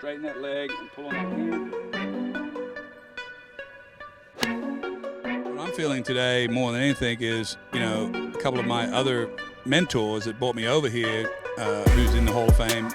Straighten that leg and pull on that hand. What I'm feeling today more than anything is, a couple of my other mentors that brought me over here, who's in the Hall of Fame.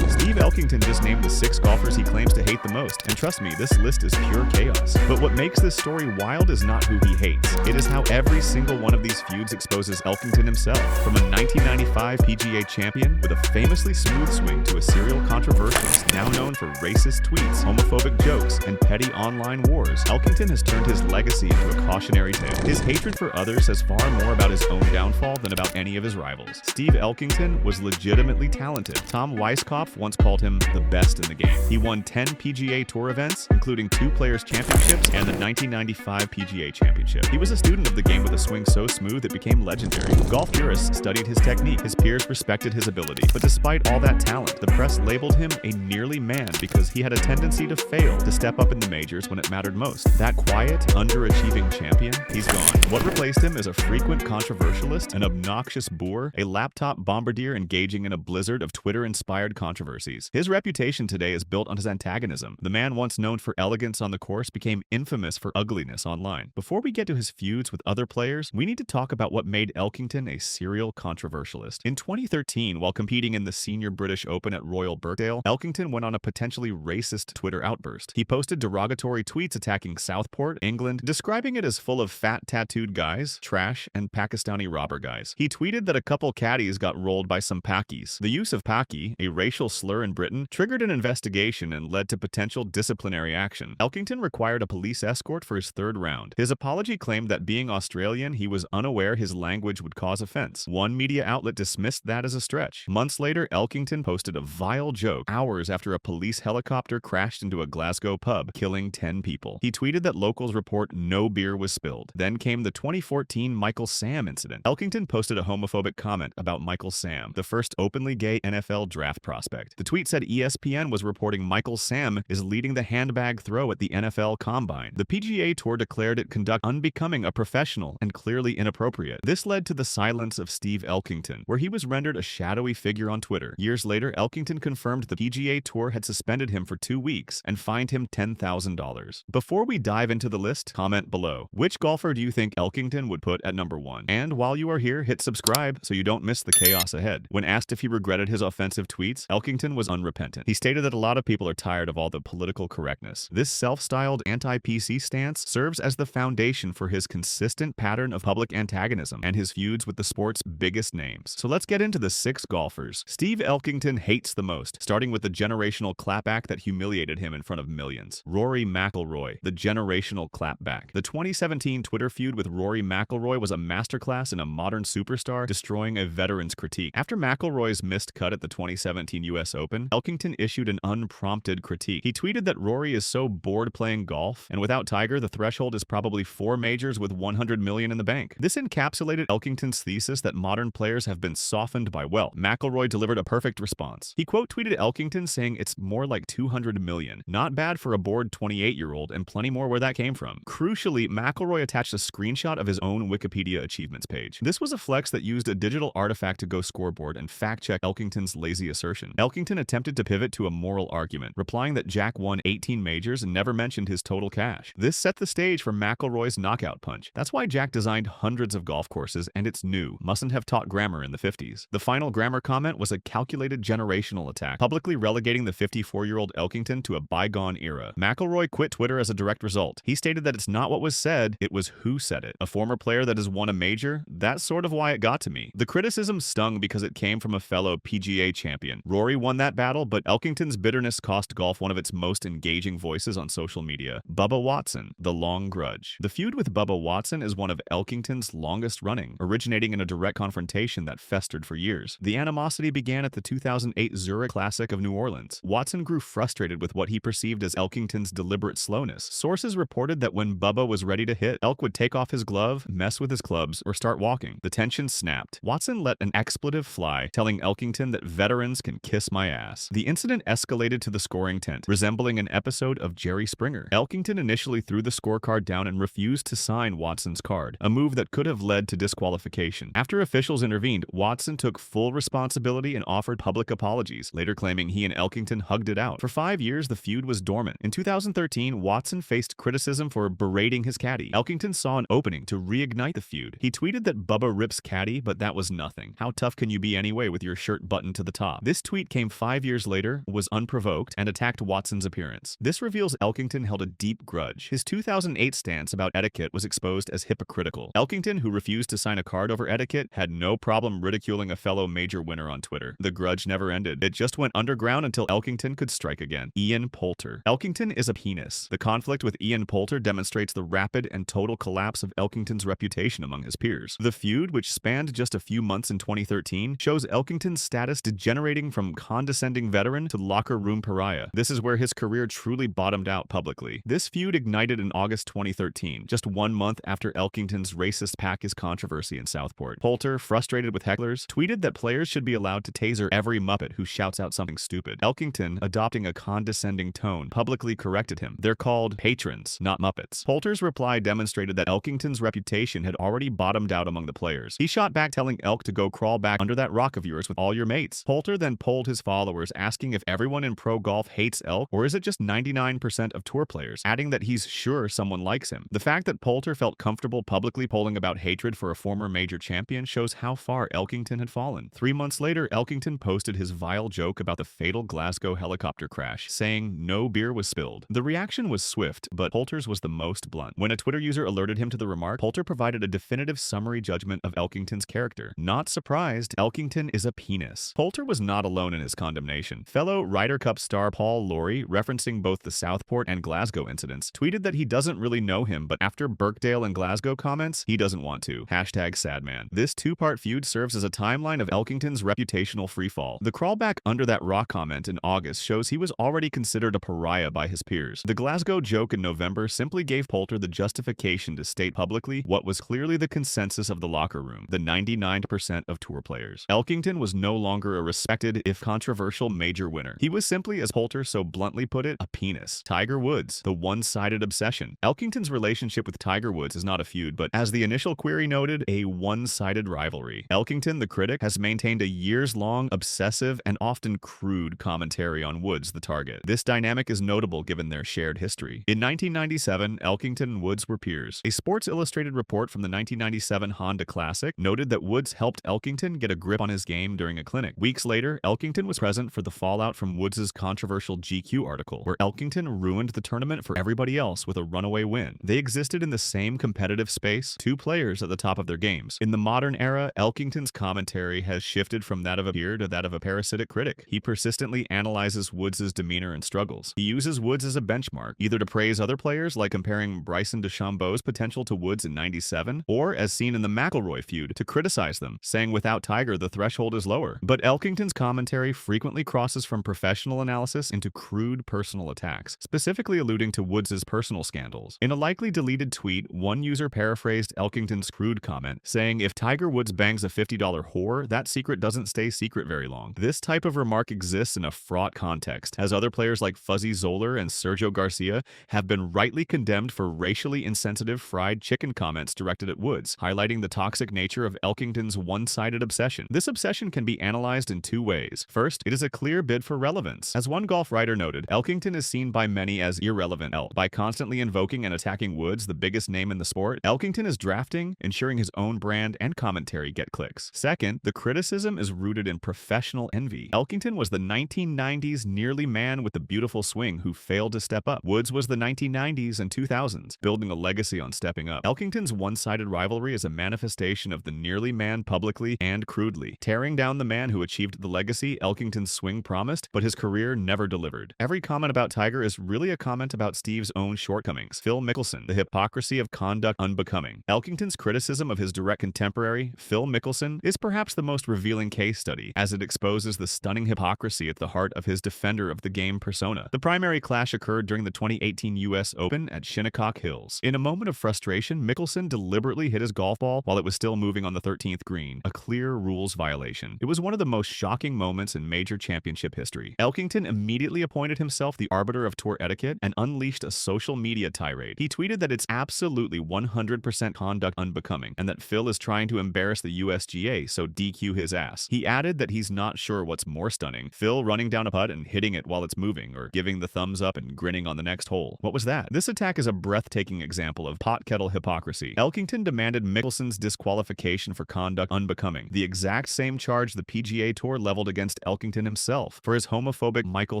Steve Elkington just named the 6 golfers he claims to hate the most, and trust me, this list is pure chaos. But what makes this story wild is not who he hates. It is how every single one of these feuds exposes Elkington himself. From a 1995 PGA champion with a famously smooth swing to a serial controversialist now known for racist tweets, homophobic jokes, and petty online wars, Elkington has turned his legacy into a cautionary tale. His hatred for others says far more about his own downfall than about any of his rivals. Steve Elkington was legitimately talented. Tom Weiskopf once called him the best in the game. He won 10 PGA Tour events, including 2 Players' Championships and the 1995 PGA Championship. He was a student of the game with a swing so smooth it became legendary. Golf purists studied his technique. His peers respected his ability. But despite all that talent, the press labeled him a nearly man because he had a tendency to fail to step up in the majors when it mattered most. That quiet, underachieving champion, he's gone. What replaced him is a frequent controversialist, an obnoxious boor, a laptop bombardier engaging in a blizzard of Twitter-inspired controversies. His reputation today is built on his antagonism. The man once known for elegance on the course became infamous for ugliness online. Before we get to his feuds with other players, we need to talk about what made Elkington a serial controversialist. In 2013, while competing in the Senior British Open at Royal Birkdale, Elkington went on a potentially racist Twitter outburst. He posted derogatory tweets attacking Southport, England, describing it as full of fat tattooed guys, trash, and Pakistani robber guys. He tweeted that a couple caddies got rolled by some Pakis. The use of Paki, a racial slur in Britain, triggered an investigation and led to potential disciplinary action. Elkington required a police escort for his 3rd round. His apology claimed that being Australian, he was unaware his language would cause offense. One media outlet dismissed that as a stretch. Months later, Elkington posted a vile joke hours after a police helicopter crashed into a Glasgow pub, killing 10 people. He tweeted that locals report no beer was spilled. Then came the 2014 Michael Sam incident. Elkington posted a homophobic comment about Michael Sam, the first openly gay NFL draft prospect. The tweet said ESPN was reporting Michael Sam is leading the handbag throw at the NFL Combine. The PGA Tour declared it conduct unbecoming a professional and clearly inappropriate. This led to the silence of Steve Elkington, where he was rendered a shadowy figure on Twitter. Years later, Elkington confirmed the PGA Tour had suspended him for 2 weeks and fined him $10,000. Before we dive into the list, comment below. Which golfer do you think Elkington would put at number 1? And while you are here, hit subscribe so you don't miss the chaos ahead. When asked if he regretted his offensive tweets, Elkington was unrepentant. He stated that a lot of people are tired of all the political correctness. This self-styled anti-PC stance serves as the foundation for his consistent pattern of public antagonism and his feuds with the sport's biggest names. So let's get into the 6 golfers Steve Elkington hates the most, starting with the generational clapback that humiliated him in front of millions. Rory McIlroy, the generational clapback. The 2017 Twitter feud with Rory McIlroy was a masterclass in a modern superstar destroying a veteran's critique. After McIlroy's missed cut at the 2017 US Open, Elkington issued an unprompted critique. He tweeted that Rory is so bored playing golf, and without Tiger, the threshold is probably 4 majors with $100 million in the bank. This encapsulated Elkington's thesis that modern players have been softened by wealth. McIlroy delivered a perfect response. He quote tweeted Elkington saying it's more like 200 million. Not bad for a bored 28-year-old, and plenty more where that came from. Crucially, McIlroy attached a screenshot of his own Wikipedia achievements page. This was a flex that used a digital artifact to go scoreboard and fact-check Elkington's lazy assertion. Elkington attempted to pivot to a moral argument, replying that Jack won 18 majors and never mentioned his total cash. This set the stage for McIlroy's knockout punch. That's why Jack designed hundreds of golf courses, and it's new. Mustn't have taught grammar in the 50s. The final grammar comment was a calculated generational attack, publicly relegating the 54-year-old Elkington to a bygone era. McIlroy quit Twitter as a direct result. He stated that it's not what was said, it was who said it. A former player that has won a major? That's sort of why it got to me. The criticism stung because it came from a fellow PGA champion. Rory won that battle, but Elkington's bitterness cost golf one of its most engaging voices on social media. Bubba Watson, the long grudge. The feud with Bubba Watson is one of Elkington's longest running, originating in a direct confrontation that festered for years. The animosity began at the 2008 Zurich Classic of New Orleans. Watson grew frustrated with what he perceived as Elkington's deliberate slowness. Sources reported that when Bubba was ready to hit, Elk would take off his glove, mess with his clubs, or start walking. The tension snapped. Watson let an expletive fly, telling Elkington that veterans can kiss my ass. The incident escalated to the scoring tent, resembling an episode of Jerry Springer. Elkington initially threw the scorecard down and refused to sign Watson's card, a move that could have led to disqualification. After officials intervened, Watson took full responsibility and offered public apologies, later claiming he and Elkington Elkington hugged it out. For 5 years, the feud was dormant. In 2013, Watson faced criticism for berating his caddy. Elkington saw an opening to reignite the feud. He tweeted that Bubba rips caddy, but that was nothing. How tough can you be anyway with your shirt buttoned to the top? This tweet came 5 years later, was unprovoked, and attacked Watson's appearance. This reveals Elkington held a deep grudge. His 2008 stance about etiquette was exposed as hypocritical. Elkington, who refused to sign a card over etiquette, had no problem ridiculing a fellow major winner on Twitter. The grudge never ended. It just went underground until Elkington could strike again. Ian Poulter. Elkington is a penis. The conflict with Ian Poulter demonstrates the rapid and total collapse of Elkington's reputation among his peers. The feud, which spanned just a few months in 2013, shows Elkington's status degenerating from condescending veteran to locker room pariah. This is where his career truly bottomed out publicly. This feud ignited in August 2013, just 1 month after Elkington's racist pack his controversy in Southport. Poulter, frustrated with hecklers, tweeted that players should be allowed to taser every Muppet who shouts out something stupid. Elkington, adopting a condescending tone, publicly corrected him. They're called patrons, not Muppets. Poulter's reply demonstrated that Elkington's reputation had already bottomed out among the players. He shot back telling Elk to go crawl back under that rock of yours with all your mates. Poulter then polled his followers asking if everyone in pro golf hates Elk or is it just 99% of tour players, adding that he's sure someone likes him. The fact that Poulter felt comfortable publicly polling about hatred for a former major champion shows how far Elkington had fallen. 3 months later, Elkington posted his vile joke about the fatal Glasgow helicopter crash, saying no beer was spilled. The reaction was swift, but Poulter's was the most blunt. When a Twitter user alerted him to the remark, Poulter provided a definitive summary judgment of Elkington's character. Not surprised, Elkington is a penis. Poulter was not alone in his condemnation. Fellow Ryder Cup star Paul Lawrie, referencing both the Southport and Glasgow incidents, tweeted that he doesn't really know him, but after Birkdale and Glasgow comments, he doesn't want to. #sadman. This two-part feud serves as a timeline of Elkington's reputational freefall. The crawlback under that rock comment in August shows he was already considered a pariah by his peers. The Glasgow joke in November simply gave Poulter the justification to state publicly what was clearly the consensus of the locker room, the 99% of tour players. Elkington was no longer a respected, if controversial, major winner. He was simply, as Poulter so bluntly put it, a penis. Tiger Woods, the one-sided obsession. Elkington's relationship with Tiger Woods is not a feud, but as the initial query noted, a one-sided rivalry. Elkington, the critic, has maintained a years-long, obsessive, and often crude commentary on Woods, the target. This dynamic is notable given their shared history. In 1997, Elkington and Woods were peers. A Sports Illustrated report from the 1997 Honda Classic noted that Woods helped Elkington get a grip on his game during a clinic. Weeks later, Elkington was present for the fallout from Woods' controversial GQ article, where Elkington ruined the tournament for everybody else with a runaway win. They existed in the same competitive space, two players at the top of their games. In the modern era, Elkington's commentary has shifted from that of a peer to that of a parasitic critic. He persistently analyzes Woods' demeanor and struggles. He uses Woods as a benchmark, either to praise other players, like comparing Bryson DeChambeau's potential to Woods in '97, or, as seen in the McIlroy feud, to criticize them, saying without Tiger the threshold is lower. But Elkington's commentary frequently crosses from professional analysis into crude personal attacks, specifically alluding to Woods' personal scandals. In a likely deleted tweet, one user paraphrased Elkington's crude comment, saying if Tiger Woods bangs a $50 whore, that secret doesn't stay secret very long. This type of remark exists in a fraught context, as other players like Fuzzy Zoller and Sergio Garcia have been rightly condemned for racially insensitive fried chicken comments directed at Woods, highlighting the toxic nature of Elkington's one-sided obsession. This obsession can be analyzed in two ways. First, it is a clear bid for relevance. As one golf writer noted, Elkington is seen by many as irrelevant elk. By constantly invoking and attacking Woods, the biggest name in the sport, Elkington is drafting, ensuring his own brand and commentary get clicks. Second, the criticism is rooted in professional envy. Elkington was the 1990s nearly man with the beautiful swing who failed to step up. Woods was the 1990s and 2000s, building a legacy on stepping up. Elkington's one-sided rivalry is a manifestation of the nearly man publicly and crudely, tearing down the man who achieved the legacy Elkington's swing promised, but his career never delivered. Every comment about Tiger is really a comment about Steve's own shortcomings. Phil Mickelson, the hypocrisy of conduct unbecoming. Elkington's criticism of his direct contemporary, Phil Mickelson, is perhaps the most revealing case study, as it exposes the stunning hypocrisy at the heart of his defender of the game persona. The primary clash occurred during the 2018 US Open at Shinnecock Hills. In a moment of frustration, Mickelson deliberately hit his golf ball while it was still moving on the 13th green, a clear rules violation. It was one of the most shocking moments in major championship history. Elkington immediately appointed himself the arbiter of tour etiquette and unleashed a social media tirade. He tweeted that it's absolutely 100% conduct unbecoming, and that Phil is trying to embarrass the USGA, so DQ his ass. He added that he's not sure what's more stunning, Phil running slowing down a putt and hitting it while it's moving, or giving the thumbs up and grinning on the next hole. What was that? This attack is a breathtaking example of pot kettle hypocrisy. Elkington demanded Mickelson's disqualification for conduct unbecoming, the exact same charge the PGA Tour leveled against Elkington himself for his homophobic Michael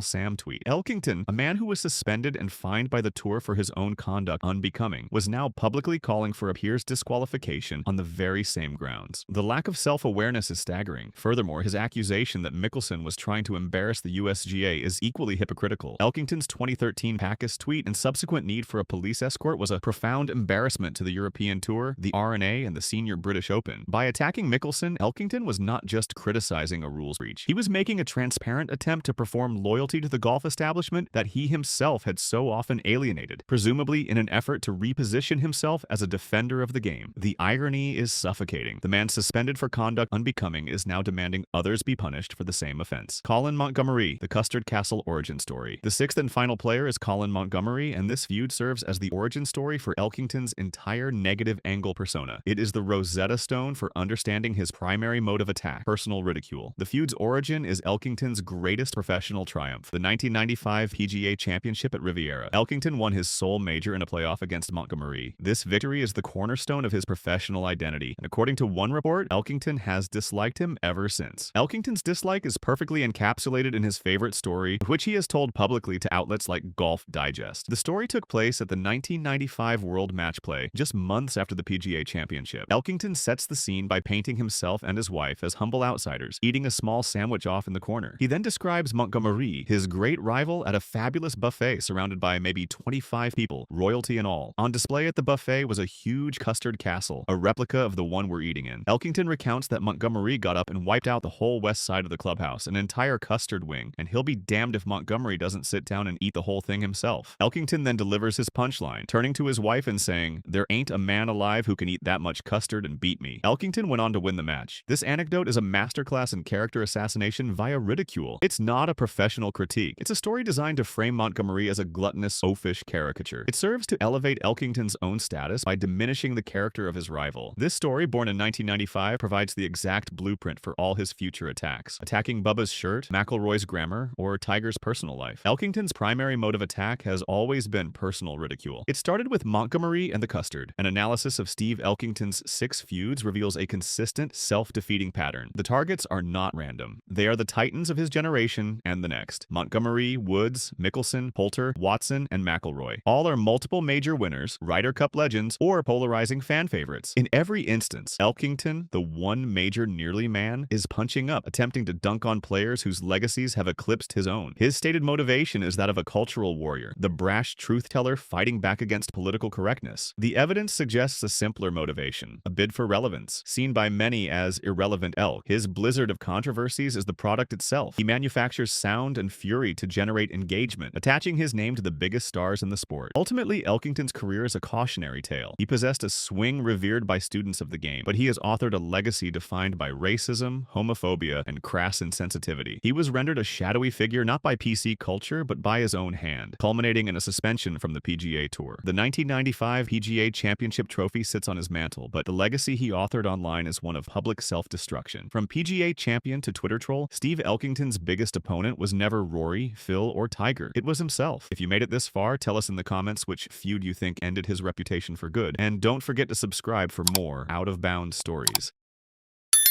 Sam tweet. Elkington, a man who was suspended and fined by the tour for his own conduct unbecoming, was now publicly calling for a peer's disqualification on the very same grounds. The lack of self-awareness is staggering. Furthermore, his accusation that Mickelson was trying to embarrass the USGA is equally hypocritical. Elkington's 2013 Packus tweet and subsequent need for a police escort was a profound embarrassment to the European Tour, the R&A, and the Senior British Open. By attacking Mickelson, Elkington was not just criticizing a rules breach. He was making a transparent attempt to perform loyalty to the golf establishment that he himself had so often alienated, presumably in an effort to reposition himself as a defender of the game. The irony is suffocating. The man suspended for conduct unbecoming is now demanding others be punished for the same offense. Colin Montgomery, the Custard Castle origin story. The sixth and final player is Colin Montgomery, and this feud serves as the origin story for Elkington's entire negative angle persona. It is the Rosetta Stone for understanding his primary mode of attack, personal ridicule. The feud's origin is Elkington's greatest professional triumph, the 1995 PGA Championship at Riviera. Elkington won his sole major in a playoff against Montgomery. This victory is the cornerstone of his professional identity, and according to one report, Elkington has disliked him ever since. Elkington's dislike is perfectly encapsulated in his favorite story, which he has told publicly to outlets like Golf Digest. The story took place at the 1995 World Match Play, just months after the PGA Championship. Elkington sets the scene by painting himself and his wife as humble outsiders, eating a small sandwich off in the corner. He then describes Montgomery, his great rival, at a fabulous buffet surrounded by maybe 25 people, royalty and all. On display at the buffet was a huge custard castle, a replica of the one we're eating in. Elkington recounts that Montgomery got up and wiped out the whole west side of the clubhouse, an entire custard wing, and he'll be damned if Montgomery doesn't sit down and eat the whole thing himself. Elkington then delivers his punchline, turning to his wife and saying, "There ain't a man alive who can eat that much custard and beat me." Elkington went on to win the match. This anecdote is a masterclass in character assassination via ridicule. It's not a professional critique. It's a story designed to frame Montgomery as a gluttonous, oafish caricature. It serves to elevate Elkington's own status by diminishing the character of his rival. This story, born in 1995, provides the exact blueprint for all his future attacks, attacking Bubba's shirt, McIlroy's grammar, or Tiger's personal life. Elkington's primary mode of attack has always been personal ridicule. It started with Montgomery and the custard. An analysis of Steve Elkington's 6 feuds reveals a consistent, self-defeating pattern. The targets are not random. They are the titans of his generation and the next. Montgomery, Woods, Mickelson, Poulter, Watson, and McIlroy. All are multiple major winners, Ryder Cup legends, or polarizing fan favorites. In every instance, Elkington, the one major nearly man, is punching up, attempting to dunk on players whose legacies have eclipsed his own. His stated motivation is that of a cultural warrior, the brash truth-teller fighting back against political correctness. The evidence suggests a simpler motivation, a bid for relevance, seen by many as irrelevant elk. His blizzard of controversies is the product itself. He manufactures sound and fury to generate engagement, attaching his name to the biggest stars in the sport. Ultimately, Elkington's career is a cautionary tale. He possessed a swing revered by students of the game, but he has authored a legacy defined by racism, homophobia, and crass insensitivity. He was rendered a shadowy figure not by PC culture, but by his own hand, culminating in a suspension from the PGA Tour. The 1995 PGA Championship trophy sits on his mantle, but the legacy he authored online is one of public self-destruction. From PGA Champion to Twitter troll, Steve Elkington's biggest opponent was never Rory, Phil, or Tiger. It was himself. If you made it this far, tell us in the comments which feud you think ended his reputation for good, and don't forget to subscribe for more out-of-bounds stories.